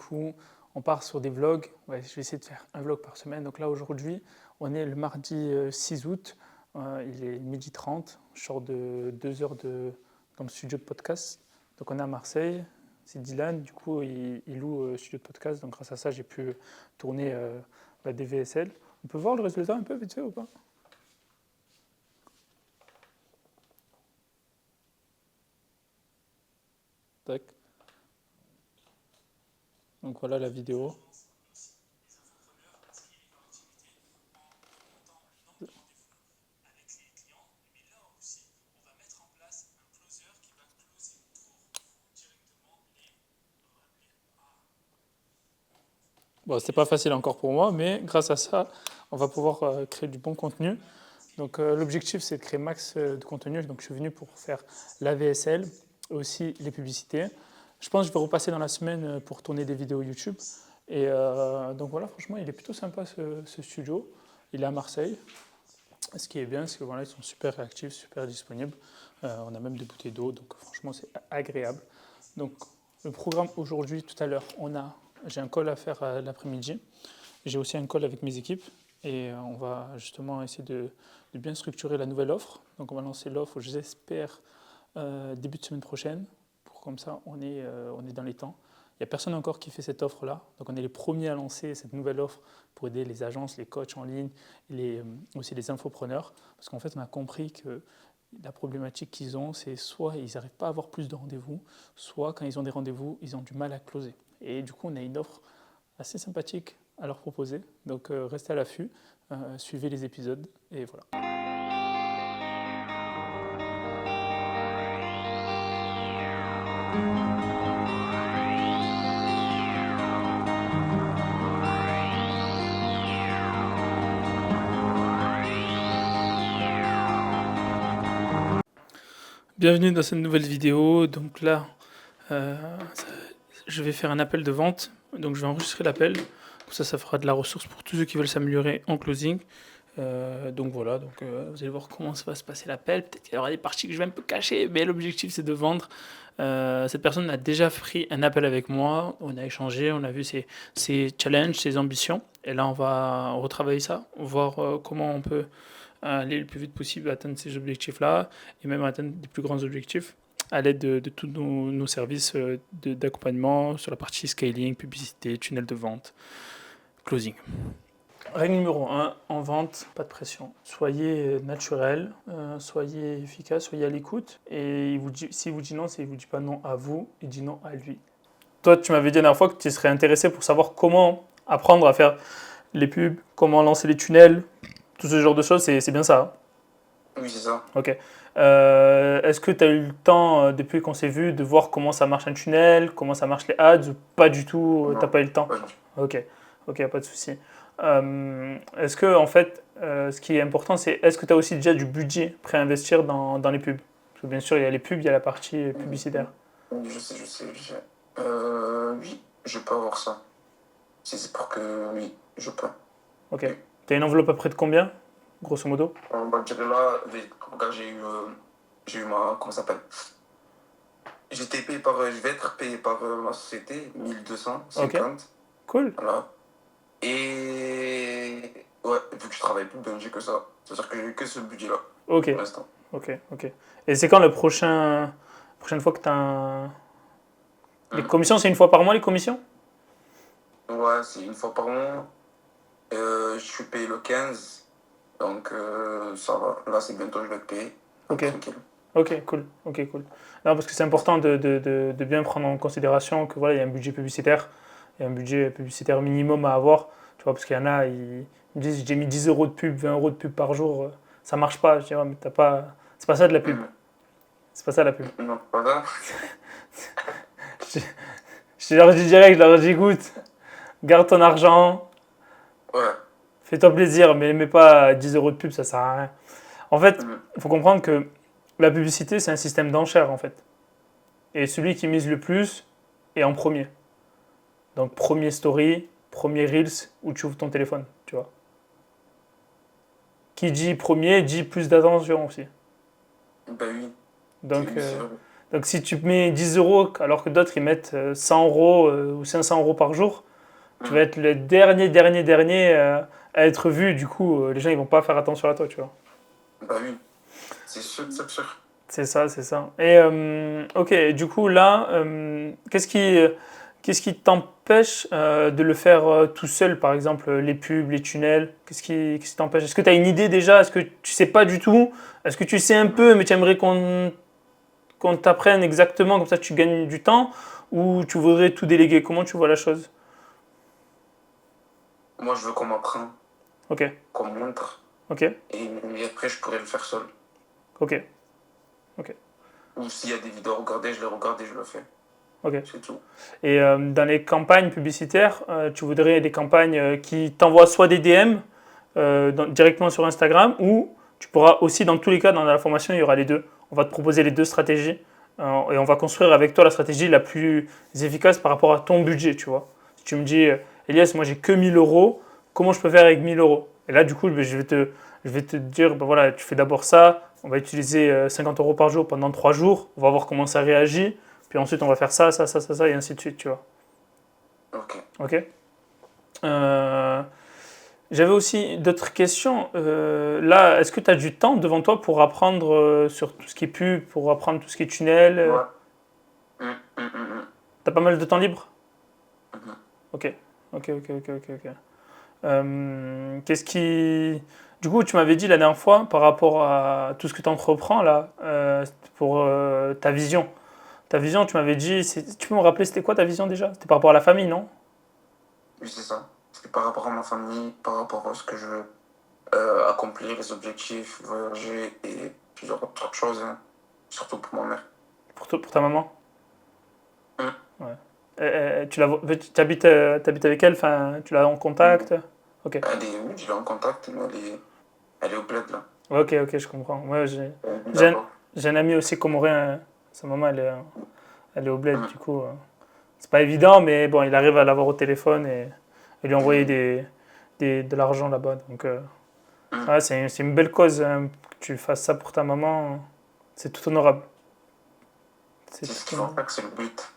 coup, on part sur des vlogs. Ouais, je vais essayer de faire un vlog par semaine. Donc là, aujourd'hui, on est le mardi 6 août. Il est 12h30. Je sors de 2 heures dans le studio de podcast. Donc on est à Marseille. C'est Dylan, du coup, il loue le studio de podcast. Donc grâce à ça, j'ai pu tourner la DVSL. On peut voir le résultat un peu vite fait ou pas? Tac. Donc voilà la vidéo. Bon, c'est pas facile encore pour moi, mais grâce à ça, on va pouvoir créer du bon contenu. Donc l'objectif, c'est de créer max de contenu. Donc je suis venu pour faire la VSL, aussi les publicités. Je pense que je vais repasser dans la semaine pour tourner des vidéos YouTube. Et donc voilà, franchement, il est plutôt sympa ce studio. Il est à Marseille. Ce qui est bien, c'est que voilà, ils sont super réactifs, super disponibles. On a même des bouteilles d'eau, donc franchement, c'est agréable. Donc le programme aujourd'hui, tout à l'heure, j'ai un call à faire l'après-midi. J'ai aussi un call avec mes équipes et on va justement essayer de bien structurer la nouvelle offre. Donc on va lancer l'offre, j'espère, début de semaine prochaine. Pour comme ça, on est dans les temps. Il n'y a personne encore qui fait cette offre-là. Donc on est les premiers à lancer cette nouvelle offre pour aider les agences, les coachs en ligne, aussi les infopreneurs. Parce qu'en fait, on a compris que la problématique qu'ils ont, c'est soit ils n'arrivent pas à avoir plus de rendez-vous, soit quand ils ont des rendez-vous, ils ont du mal à closer. Et du coup, on a une offre assez sympathique à leur proposer. Donc restez à l'affût, suivez les épisodes et voilà. Bienvenue dans cette nouvelle vidéo. Donc là, je vais faire un appel de vente. Donc je vais enregistrer l'appel. Comme ça fera de la ressource pour tous ceux qui veulent s'améliorer en closing. Donc voilà, vous allez voir comment ça va se passer l'appel. Peut-être qu'il y aura des parties que je vais un peu cacher, mais l'objectif c'est de vendre. Cette personne a déjà pris un appel avec moi. On a échangé, on a vu ses challenges, ses ambitions. Et là, on va retravailler ça, voir comment on peut aller le plus vite possible à atteindre ces objectifs-là et même atteindre des plus grands objectifs à l'aide de tous nos services d'accompagnement sur la partie scaling, publicité, tunnel de vente, closing. Règle numéro 1, en vente, pas de pression. Soyez naturel, soyez efficace, soyez à l'écoute. Et s'il vous dit non, c'est qu'il ne vous dit pas non à vous, il dit non à lui. Toi, tu m'avais dit la dernière fois que tu serais intéressé pour savoir comment apprendre à faire les pubs, comment lancer les tunnels, tout ce genre de choses, c'est bien ça, hein? Oui, c'est ça. Ok. Est-ce que tu as eu le temps, depuis qu'on s'est vu, de voir comment ça marche un tunnel, comment ça marche les ads, ou pas du tout, t'as pas eu le temps? Ok, pas de souci. Est-ce que, en fait, ce qui est important, c'est est-ce que tu as aussi déjà du budget prêt à investir dans les pubs? Parce que bien sûr, il y a les pubs, il y a la partie publicitaire. Oui, je sais. Oui, je peux avoir ça. Si c'est pour que... Oui, je peux. Ok. Tu as une enveloppe à près de combien, grosso modo? Bah, je dirais là, regarde, j'ai eu ma... Comment ça s'appelle? Je vais être payé par ma société, 1250. Ok. Cool. Voilà. Et... Ouais, vu que je travaille plus, ben j'ai que ça. C'est-à-dire que j'ai que ce budget-là. Ok. Pour l'instant. Ok. Et c'est quand prochaine fois que tu as Les commissions, c'est une fois par mois, les commissions? Ouais, c'est une fois par mois. Je suis payé le 15. Donc ça va. Là, c'est bientôt, je vais être payé. Ok. Tranquille. Ok, cool. Non, parce que c'est important de bien prendre en considération que voilà, il y a un budget publicitaire. Il y a un budget publicitaire minimum à avoir. Tu vois, parce qu'il y en a, ils me disent j'ai mis 10 euros de pub, 20 euros de pub par jour. Ça marche pas. Je dis, ouais, mais t'as pas. C'est pas ça de la pub. C'est pas ça la pub. Non, pas ça. Je leur dis direct, je leur dis écoute, garde ton argent. Ouais. Fais-toi plaisir, mais mets pas 10 euros de pub, ça sert à rien. En fait, il faut comprendre que la publicité, c'est un système d'enchères, en fait. Et celui qui mise le plus est en premier. Donc, premier story, premier Reels, où tu ouvres ton téléphone, tu vois. Qui dit premier, dit plus d'attention aussi. Ben oui. Donc, Donc si tu mets 10 euros alors que d'autres ils mettent 100 euros ou 500 euros par jour, tu vas être le dernier à être vu. Du coup, les gens ils vont pas faire attention à toi, tu vois. Bah oui, c'est sûr, c'est sûr. C'est ça, c'est ça. Et ok, du coup là, qu'est-ce qui t'empêche de le faire tout seul, par exemple les pubs, les tunnels, qu'est-ce qui t'empêche? Est-ce que tu as une idée déjà? Est-ce que tu sais pas du tout? Est-ce que tu sais un peu, mais tu aimerais qu'on t'apprenne exactement, comme ça tu gagnes du temps? Ou tu voudrais tout déléguer? Comment tu vois la chose? Moi, je veux qu'on m'apprenne, Ok, qu'on me montre, ok, et après, je pourrais le faire seul. ok, ok, Ou s'il y a des vidéos à regarder, je les regarde et je le fais. ok. C'est tout. Et dans les campagnes publicitaires, tu voudrais des campagnes qui t'envoient soit des DM directement sur Instagram, ou tu pourras aussi, dans tous les cas, dans la formation, il y aura les deux. On va te proposer les deux stratégies et on va construire avec toi la stratégie la plus efficace par rapport à ton budget, tu vois. Si tu me dis, Elias, moi j'ai que 1000 euros, comment je peux faire avec 1000 euros? Et là, du coup, ben, je vais te dire, ben voilà, tu fais d'abord ça, on va utiliser 50 euros par jour pendant 3 jours, on va voir comment ça réagit, puis ensuite on va faire ça, ça, ça, ça, ça, et ainsi de suite, tu vois. Ok. Ok. Euh, J'avais aussi d'autres questions. Là, est-ce que tu as du temps devant toi pour apprendre sur tout ce qui est pub, pour apprendre tout ce qui est tunnel? Ouais. Hum. Tu as pas mal de temps libre? Mhm. Ok, ok, ok, ok, ok, ok. Qu'est-ce qui... Du coup, tu m'avais dit la dernière fois, par rapport à tout ce que tu entreprends là, pour ta vision. Ta vision, tu m'avais dit, tu peux me rappeler, c'était quoi ta vision déjà? C'était par rapport à la famille, non? Oui, c'est ça. C'est par rapport à ma famille, par rapport à ce que je veux accomplir, les objectifs, voyager et plusieurs autres choses, hein. Surtout pour ma mère. Pour ta maman? Hum. Ouais. Tu habites avec elle, enfin, tu l'as en contact? Ok. Oui, je l'ai en contact, mais elle est au bled là. Ok, ok, je comprends. Moi, j'ai, Elle vit j'ai, un, là-bas. j'ai un ami aussi comorien. Sa maman, elle est au bled, Hum. du coup. C'est pas évident, mais bon, il arrive à l'avoir au téléphone et lui envoyer Hum. de l'argent là-bas. Donc, Hum. ouais, c'est une belle cause, hein, que tu fasses ça pour ta maman. C'est tout honorable. C'est C'est ce tout qu'il faut honorable. faire, c'est le but.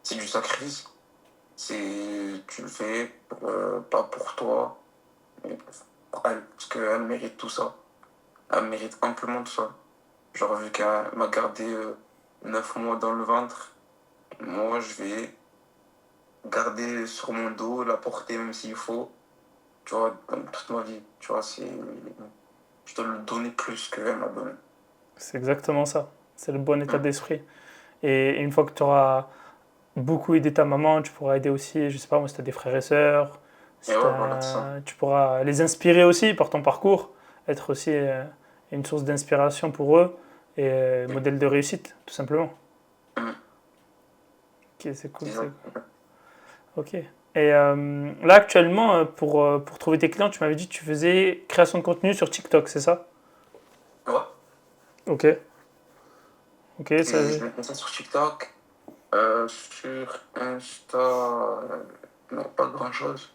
C'est du sacrifice. Tu le fais pas pour toi, mais pour elle, parce qu'elle mérite tout ça. Elle mérite amplement tout ça. Genre, vu qu'elle m'a gardé 9 mois dans le ventre, moi, je vais garder sur mon dos, la porter même s'il faut, tu vois, comme toute ma vie. Tu vois, je dois lui donner plus qu'elle m'a donné. C'est exactement ça. C'est le bon état Hum. d'esprit. Et une fois que tu auras beaucoup aidé ta maman, tu pourras aider aussi, je sais pas moi, si tu as des frères et sœurs, Et si ouais, voilà, c'est ça. tu pourras les inspirer aussi par ton parcours, être aussi une source d'inspiration pour eux et modèle de réussite, tout simplement. Hum. Ok, c'est cool, C'est c'est ça. cool. Ok. Et là, actuellement, pour trouver tes clients, tu m'avais dit que tu faisais création de contenu sur TikTok, c'est ça? Ouais. Ok. Ok, ça. Je mets ça sur TikTok. Sur Insta, non, pas grand-chose.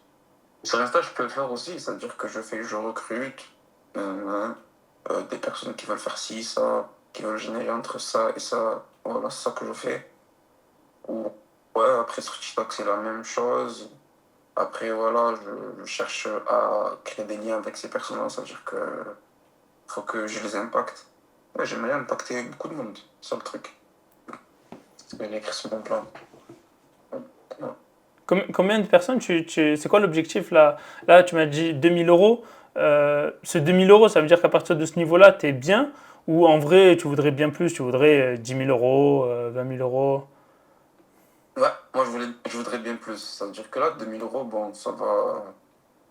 Sur Insta, je peux le faire aussi, c'est-à-dire que je recrute des personnes qui veulent faire ci, ça, qui veulent générer entre ça et ça. Voilà, c'est ça que je fais. Ou, ouais, après sur TikTok, c'est la même chose. Après, voilà, je cherche à créer des liens avec ces personnes-là, c'est-à-dire que faut que je les impacte. Ouais, j'aimerais impacter beaucoup de monde, c'est ça le truc. C'est ce que j'ai écrit sur mon plan. Ouais. Combien de personnes c'est quoi l'objectif là? Là, tu m'as dit 2000 euros. Ce 2000 euros, ça veut dire qu'à partir de ce niveau-là, tu es bien? Ou en vrai, tu voudrais bien plus? Tu voudrais 10 000 euros, 20 000 euros? Ouais, moi je voudrais bien plus. Ça veut dire que là, 2000 euros, bon, ça va.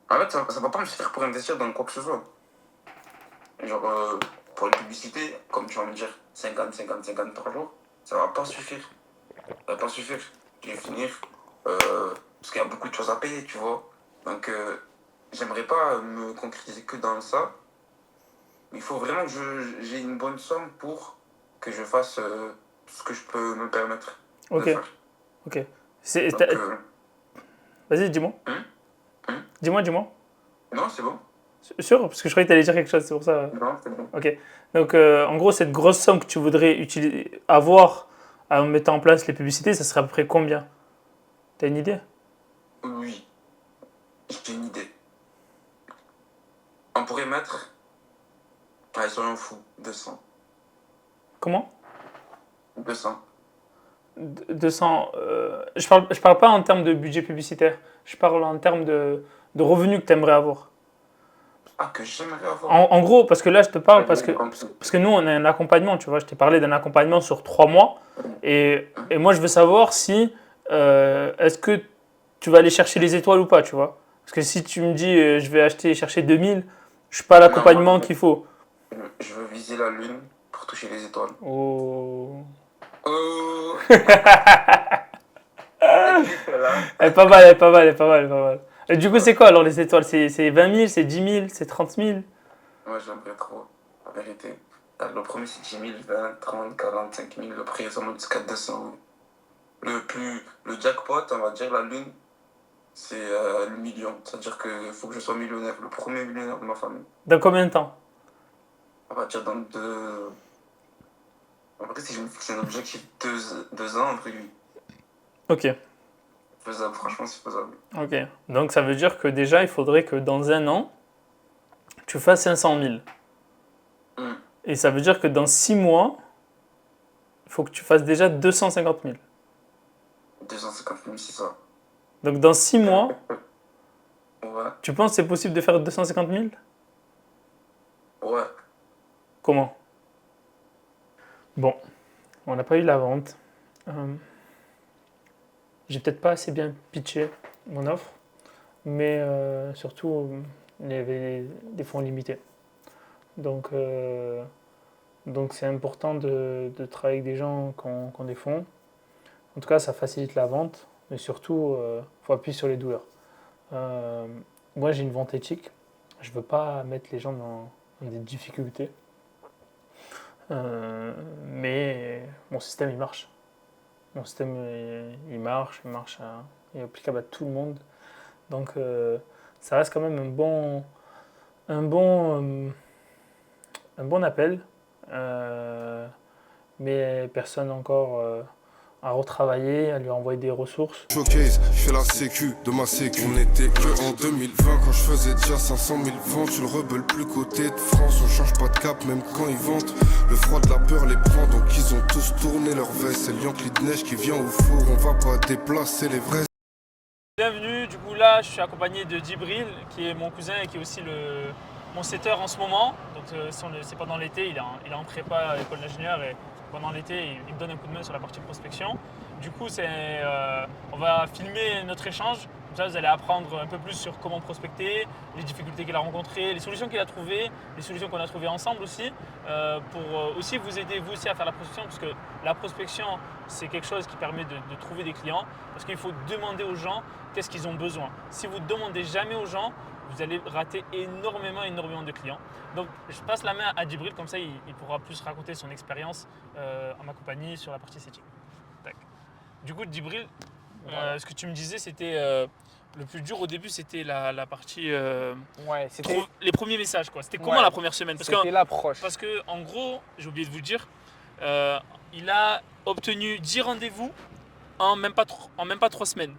En fait, ça va pas me suffire pour investir dans quoi que ce soit. Genre, pour une publicité, comme tu vas me dire, 50 par jour, ça va pas suffire. Ça va pas suffire. Je vais finir. Parce qu'il y a beaucoup de choses à payer, tu vois. Donc, j'aimerais pas me concrétiser que dans ça. Il faut vraiment que j'ai une bonne somme pour que je fasse tout ce que je peux me permettre de Ok, faire. ok. Donc, Vas-y, dis-moi. hum, hum. Dis-moi. Non, c'est bon. Sûr? Parce que je croyais que tu allais dire quelque chose, c'est pour ça. Non, c'est bon. Ok. Donc, en gros, cette grosse somme que tu voudrais avoir en mettant en place les publicités, ça serait à peu près combien? T'as une idée? Oui, j'ai une idée. On pourrait mettre, allez, soyons fous, 200. Comment? 200. 200. Je parle pas en termes de budget publicitaire. Je parle en termes de revenus que tu aimerais avoir. Ah, que j'aimerais avoir. En gros, parce que là, je te parle parce que Parce nous, on a un accompagnement, tu vois. Je t'ai parlé d'un accompagnement sur 3 mois. Et moi, je veux savoir si est-ce que tu vas aller chercher les étoiles ou pas, tu vois. Parce que si tu me dis je vais chercher 2000, je suis pas l'accompagnement qu'il faut. Je veux viser la lune pour toucher les étoiles. Oh. Oh. Elle est pas mal, elle est pas mal, elle est pas mal, elle est pas mal. Et du coup, c'est quoi alors les étoiles? C'est 20 000, c'est 10 000, c'est 30 000? Moi, j'aimerais trop, la vérité. Le premier, c'est 10 000, 20, 30, 40, 5 000. Le prix, ça monte jusqu'à 200. Le jackpot, on va dire, la lune, c'est le million. C'est-à-dire qu'il faut que je sois millionnaire, le premier millionnaire de ma famille. Dans combien de temps? On va dire dans deux. En vrai, si je me fixe un objectif 2 ans, après, oui. Ok. Faisable, franchement, c'est faisable. Ok. Donc ça veut dire que déjà, il faudrait que dans 1 an, tu fasses 500 000. Et ça veut dire que dans 6 mois, il faut que tu fasses déjà 250 000. 250 000, c'est ça. Donc dans 6 mois, Ouais. tu penses que c'est possible de faire 250 000? Ouais. Comment? Bon, on n'a pas eu la vente. J'ai peut-être pas assez bien pitché mon offre, mais surtout, il y avait des fonds limités. Donc c'est important de travailler avec des gens qui ont des fonds. En tout cas, ça facilite la vente, mais surtout, il faut appuyer sur les douleurs. Moi, j'ai une vente éthique. Je ne veux pas mettre les gens dans des difficultés. Mais mon système, il marche. Mon système, il marche, il est applicable à tout le monde. Donc, ça reste quand même un bon appel. Mais personne encore à retravailler, à lui envoyer des ressources. Showcase, je fais la sécu de ma sécu. On était que en 2020 quand je faisais déjà 500 000 ventes. Je le rebelle plus côté de France, on change pas de cap même quand ils vantent. Le froid de la peur les prend donc ils ont tous tourné leur veste. C'est Yankee de neige qui vient au four, on va pas déplacer les vrais. Bienvenue, du coup là je suis accompagné de Djibril qui est mon cousin et qui est aussi mon setter en ce moment. Donc c'est pendant l'été, il est en prépa à l'école d'ingénieur et pendant l'été il me donne un coup de main sur la partie prospection. Du coup on va filmer notre échange, comme ça vous allez apprendre un peu plus sur comment prospecter, les difficultés qu'il a rencontrées, les solutions qu'il a trouvées, les solutions qu'on a trouvées ensemble aussi, pour aussi vous aider vous aussi à faire la prospection, parce que la prospection c'est quelque chose qui permet de trouver des clients, parce qu'il faut demander aux gens qu'est-ce qu'ils ont besoin. Si vous ne demandez jamais aux gens, vous allez rater énormément de clients. Donc je passe la main à Djibril, comme ça il pourra plus raconter son expérience en ma compagnie sur la partie setting. Tac. Du coup Djibril, ce que tu me disais c'était le plus dur au début, c'était la partie Ouais, c'était les premiers messages quoi. C'était comment la première semaine? C'était l'approche. Parce que en gros, j'ai oublié de vous le dire, il a obtenu 10 rendez-vous en même pas 3 semaines.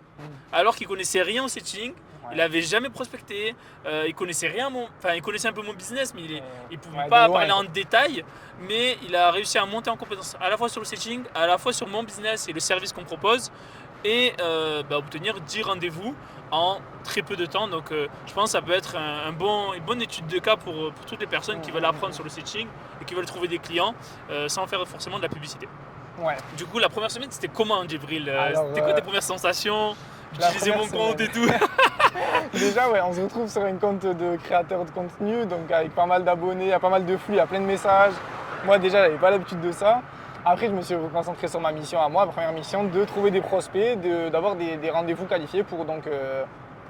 Alors qu'il connaissait rien au setting, il n'avait jamais prospecté, il connaissait rien, il connaissait un peu mon business, mais il ne pouvait pas parler en détail. Mais il a réussi à monter en compétence à la fois sur le setting, à la fois sur mon business et le service qu'on propose, et obtenir 10 rendez-vous en très peu de temps. Donc je pense que ça peut être une bonne étude de cas pour toutes les personnes qui veulent apprendre sur le setting et qui veulent trouver des clients sans faire forcément de la publicité. Ouais. Du coup, la première semaine, c'était comment, Djibril? C'était quoi Alors, tes premières sensations? D'utiliser mon compte et tout? Déjà, ouais, on se retrouve sur un compte de créateur de contenu, donc avec pas mal d'abonnés, il y a pas mal de flux, il y a plein de messages. Moi, déjà, j'avais pas l'habitude de ça. Après, je me suis concentré sur ma mission à moi, ma première mission, de trouver des prospects, d'avoir des rendez-vous qualifiés pour donc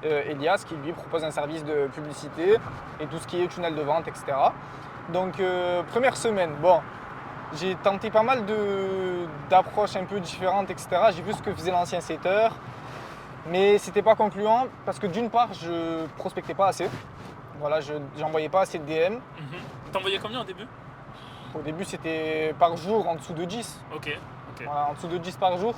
Elias, qui lui propose un service de publicité et tout ce qui est tunnel de vente, etc. Donc, première semaine, bon. J'ai tenté pas mal d'approches un peu différentes, etc. J'ai vu ce que faisait l'ancien setter, mais c'était pas concluant parce que d'une part, je prospectais pas assez. Voilà, j'envoyais pas assez de DM. T'envoyais combien au début? Au début, c'était par jour en dessous de 10. Ok. Ok. Voilà, en dessous de 10 par jour.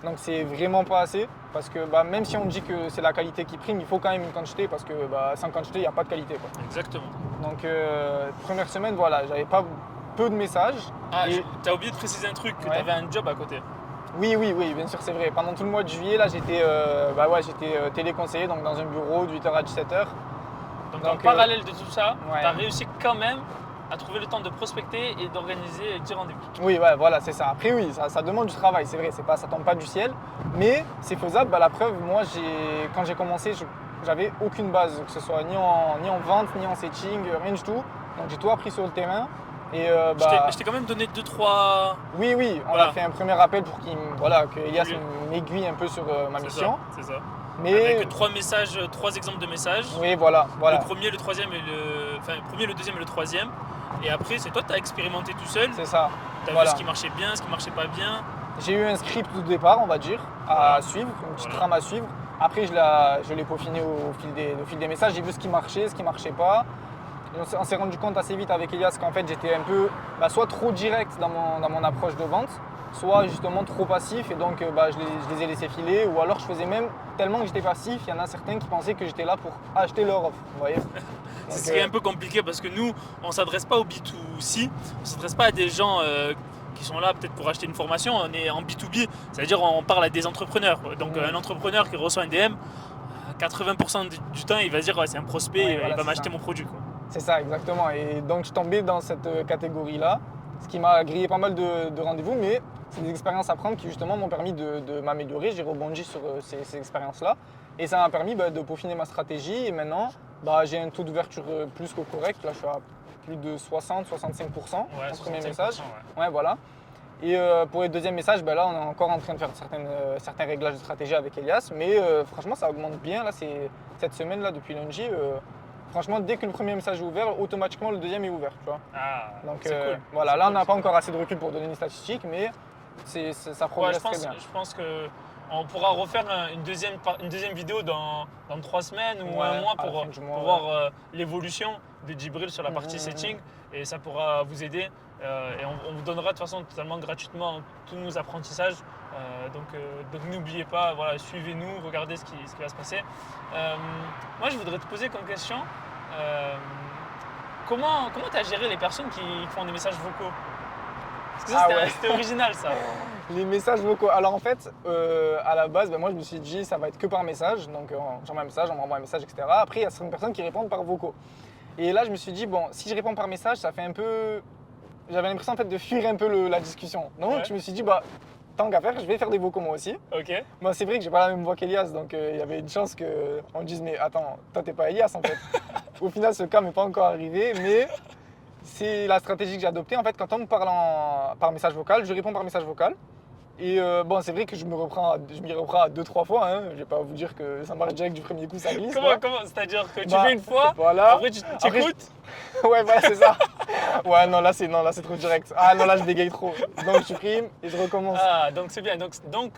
Donc c'est vraiment pas assez parce que même si on dit que c'est la qualité qui prime, il faut quand même une quantité parce que sans quantité, il n'y a pas de qualité, quoi. Exactement. Donc première semaine, voilà, j'avais pas peu de messages. Ah, Et- t'as oublié de préciser un truc, que Ouais. t'avais un job à côté. Oui, bien sûr, c'est vrai. Pendant tout le mois de juillet, là, j'étais téléconseiller donc dans un bureau de 8h à 17h. Donc, Donc, en parallèle de tout ça, ouais. t'as réussi quand même à trouver le temps de prospecter et d'organiser 10 rendez-vous. Oui, ouais, voilà, c'est ça. Après, oui, ça demande du travail, c'est vrai, ça tombe pas du ciel, mais c'est faisable. La preuve, moi, quand j'ai commencé, j'avais aucune base, que ce soit ni en vente, ni en setting, rien du tout. Donc j'ai tout appris sur le terrain. Et Je t'ai quand même donné 2-3. oui, on Voilà. a fait un premier appel pour que Elias Oui. m'aiguille un peu sur ma mission. C'est ça. Mais Avec 3 exemples de messages. oui, voilà. Le premier, le troisième et le premier, le deuxième et le troisième. Et après, c'est toi, tu as expérimenté tout seul. C'est ça. Tu as Voilà. vu ce qui marchait bien, ce qui marchait pas bien. J'ai eu un script de départ, on va dire, à suivre, une petite Voilà. trame à suivre. Après, je l'ai peaufiné au fil des messages. J'ai vu ce qui marchait pas. Et on s'est rendu compte assez vite avec Elias qu'en fait, j'étais un peu soit trop direct dans mon approche de vente, soit justement trop passif. Et donc, je les ai laissés filer. Ou alors, je faisais même tellement que j'étais passif, il y en a certains qui pensaient que j'étais là pour acheter leur offre. Vous voyez. C'est ce Donc, qui est un peu compliqué parce que nous, on ne s'adresse pas au B2C, on ne s'adresse pas à des gens qui sont là peut-être pour acheter une formation, on est en B2B, c'est-à-dire on parle à des entrepreneurs. Donc un entrepreneur qui reçoit un DM, 80% du temps, il va se dire ouais, c'est un prospect, Ouais, il voilà, va c'est m'acheter ça. mon produit. Quoi. C'est ça, exactement. Et donc, je suis tombé dans cette catégorie-là, ce qui m'a grillé pas mal de rendez-vous, mais c'est des expériences à prendre qui, justement, m'ont permis de m'améliorer. J'ai rebondi sur ces expériences-là. Et ça m'a permis de peaufiner ma stratégie. Et maintenant, j'ai un taux d'ouverture plus que correct. Là, je suis à plus de 60-65% en premier message. Ouais, voilà. Et pour les deuxièmes messages, là, on est encore en train de faire certains réglages de stratégie avec Elias. Mais franchement, ça augmente bien. Là, cette semaine-là, depuis lundi. Franchement, dès que le premier message est ouvert, automatiquement le deuxième est ouvert. Tu vois. Ah, Donc c'est cool. voilà, C'est là on cool, n'a c'est pas cool. encore assez de recul pour donner une statistique, mais ça progresse très bien. Je pense qu'on pourra refaire une deuxième vidéo dans 3 semaines ou Ouais, un mois à la pour fin du mois, voir l'évolution de Djibril sur la partie Mhm. setting et ça pourra vous aider. Et on vous donnera de toute façon totalement gratuitement tous nos apprentissages. Donc n'oubliez pas, voilà, suivez-nous, regardez ce qui va se passer. Moi je voudrais te poser comme question, comment tu as géré les personnes qui font des messages vocaux? Parce que ça c'était original ça. Les messages vocaux. Alors en fait, à la base, moi je me suis dit ça va être que par message. Donc j'envoie un message, on m'envoie un message, etc. Après, il y a certaines personnes qui répondent par vocaux. Et là, je me suis dit, bon, si je réponds par message, ça fait un peu. J'avais l'impression en fait de fuir un peu la discussion. Donc Ouais. je me suis dit, tant qu'à faire, je vais faire des vocaux moi aussi. Ok. Moi, c'est vrai que j'ai pas la même voix qu'Elias, donc il y avait une chance qu'on me dise, mais attends, toi t'es pas Elias en fait. Au final, ce cas m'est pas encore arrivé, mais c'est la stratégie que j'ai adoptée. En fait, quand on me parle par message vocal, je réponds par message vocal. Et c'est vrai que je m'y reprends à 2-3 fois. Hein. Je vais pas vous dire que ça marche direct du premier coup, ça glisse. Comment quoi. C'est-à-dire que tu fais une fois, Voilà. après tu t'écoutes. Ouais, voilà, c'est ça. Ouais, non, là c'est trop direct. Ah non, là je bégaye trop. Donc je supprime et je recommence. Ah, donc c'est bien. Donc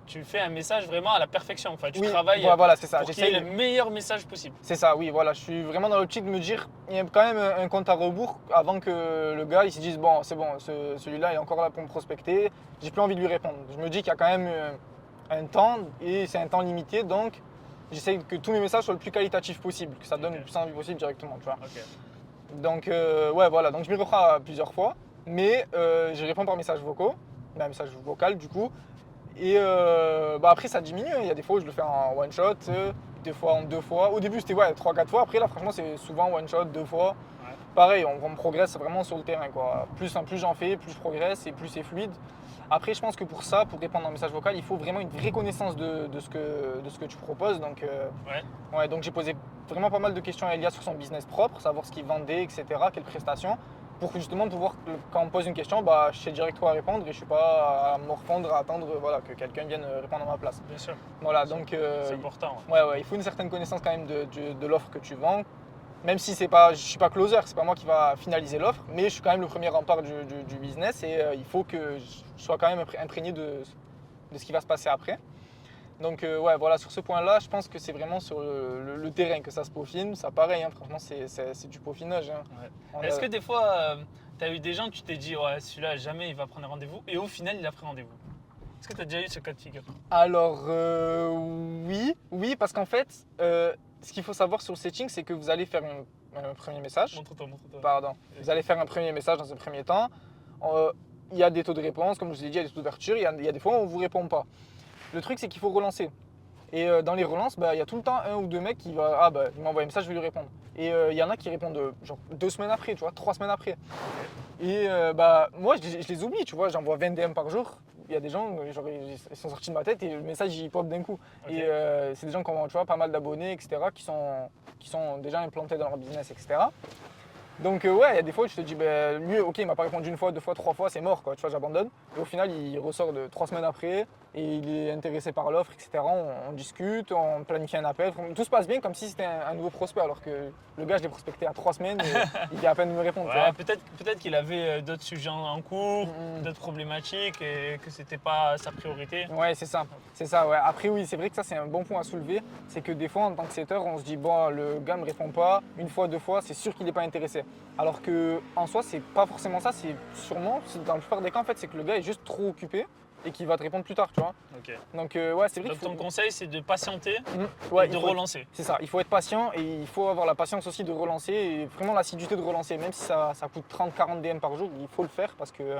tu fais un message vraiment à la perfection. Enfin, tu Oui, travailles voilà, c'est ça. pour qu'il y ait J'essaye. le meilleur message possible. C'est ça, oui, voilà. Je suis vraiment dans l'optique de me dire, il y a quand même un compte à rebours avant que le gars il se dise, bon, c'est bon, celui-là il est encore là pour me prospecter, j'ai plus envie de lui répondre. Je me dis qu'il y a quand même un temps et c'est un temps limité, donc j'essaye que tous mes messages soient le plus qualitatifs possible, que ça donne Ok. le plus envie possible directement, tu vois. Ok. Donc, ouais, voilà, donc je m'y reprends plusieurs fois, mais je réponds par message vocaux, un message vocal du coup. Et après ça diminue, il y a des fois où je le fais en one shot, des fois en 2 fois. Au début c'était 3-4 fois, après là franchement c'est souvent one shot, 2 fois. Ouais. Pareil, on progresse vraiment sur le terrain quoi. Plus j'en fais, plus je progresse et plus c'est fluide. Après je pense que pour ça, pour répondre en message vocal, il faut vraiment une vraie connaissance de ce que tu proposes. Donc, donc j'ai posé vraiment pas mal de questions à Elias sur son business propre, savoir ce qu'il vendait, etc., quelles prestations. Pour justement pouvoir, quand on me pose une question, je sais direct quoi répondre et je ne suis pas à me refondre, à attendre que quelqu'un vienne répondre à ma place. Bien sûr. Voilà, donc C'est important. ouais, il faut une certaine connaissance quand même de l'offre que tu vends. Même si je ne suis pas closer, c'est pas moi qui va finaliser l'offre, mais je suis quand même le premier rempart du business et il faut que je sois quand même imprégné de ce qui va se passer après. Donc ouais, voilà, sur ce point-là, je pense que c'est vraiment sur le terrain que ça se peaufine. Ça pareil, hein, franchement, c'est du peaufinage. Hein. Ouais. Est-ce que des fois, T'as eu des gens, tu t'es dit, ouais, celui-là, jamais il va prendre rendez-vous, et au final, il a pris rendez-vous. Est-ce que t'as déjà eu ce cas de figure? Alors, oui, parce qu'en fait, ce qu'il faut savoir sur le setting, c'est que vous allez faire un premier message. Montre-toi. Pardon. Vous allez faire un premier message dans un premier temps. Il y a des taux de réponse, comme je vous ai dit, il y a des taux d'ouverture, il y a des fois où on ne vous répond pas. Le truc, c'est qu'il faut relancer. Et dans les relances, il y a tout le temps un ou deux mecs qui vont il m'a envoyé un message, je vais lui répondre. Et il y en a qui répondent genre 2 semaines après, tu vois, 3 semaines après. Et moi, je les oublie, tu vois, j'envoie 20 DM par jour. Il y a des gens, genre, ils sont sortis de ma tête et le message il pop d'un coup. Ok. Et c'est des gens qui ont, tu vois, pas mal d'abonnés, etc., qui sont déjà implantés dans leur business, etc. Donc ouais, il y a des fois où tu te dis, lui, ok, il m'a pas répondu une fois, 2 fois, 3 fois, c'est mort, quoi, tu vois, j'abandonne. Et au final, il ressort de 3 semaines après et il est intéressé par l'offre, etc. On discute, on planifie un appel, tout se passe bien comme si c'était un nouveau prospect, alors que le gars, je l'ai prospecté à 3 semaines et il vient à peine de me répondre. tu Ouais, vois. peut-être qu'il avait d'autres sujets en cours, Mhm. d'autres problématiques, et que c'était pas sa priorité. Ouais, c'est ça, ouais. Après, oui, c'est vrai que ça, c'est un bon point à soulever. C'est que des fois, en tant que setter, on se dit, bon, le gars me répond pas, une fois, 2 fois, c'est sûr qu'il n'est pas intéressé. Alors que en soi, c'est pas forcément ça, c'est sûrement, dans la plupart des cas, en fait, c'est que le gars est juste trop occupé et qu'il va te répondre plus tard, tu vois. Ok. Donc, ouais, c'est vrai Donc qu'il ton conseil, c'est de patienter ouais, et de il faut- relancer. C'est ça, il faut être patient et il faut avoir la patience aussi de relancer et vraiment l'assiduité de relancer. Même si ça coûte 30-40 DM par jour, il faut le faire parce que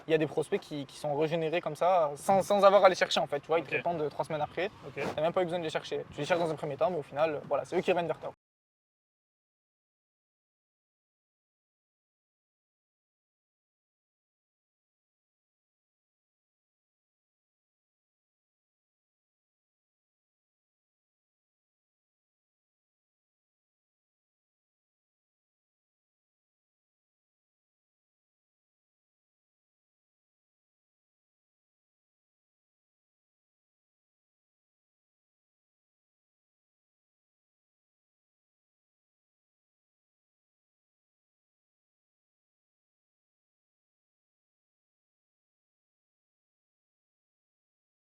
il y a des prospects qui sont régénérés comme ça sans avoir à les chercher en fait. Tu vois, ils te Ok. répondent 3 semaines après, Ok. tu n'as même pas eu besoin de les chercher. Tu les cherches dans un premier temps, mais au final, voilà, c'est eux qui reviennent vers toi.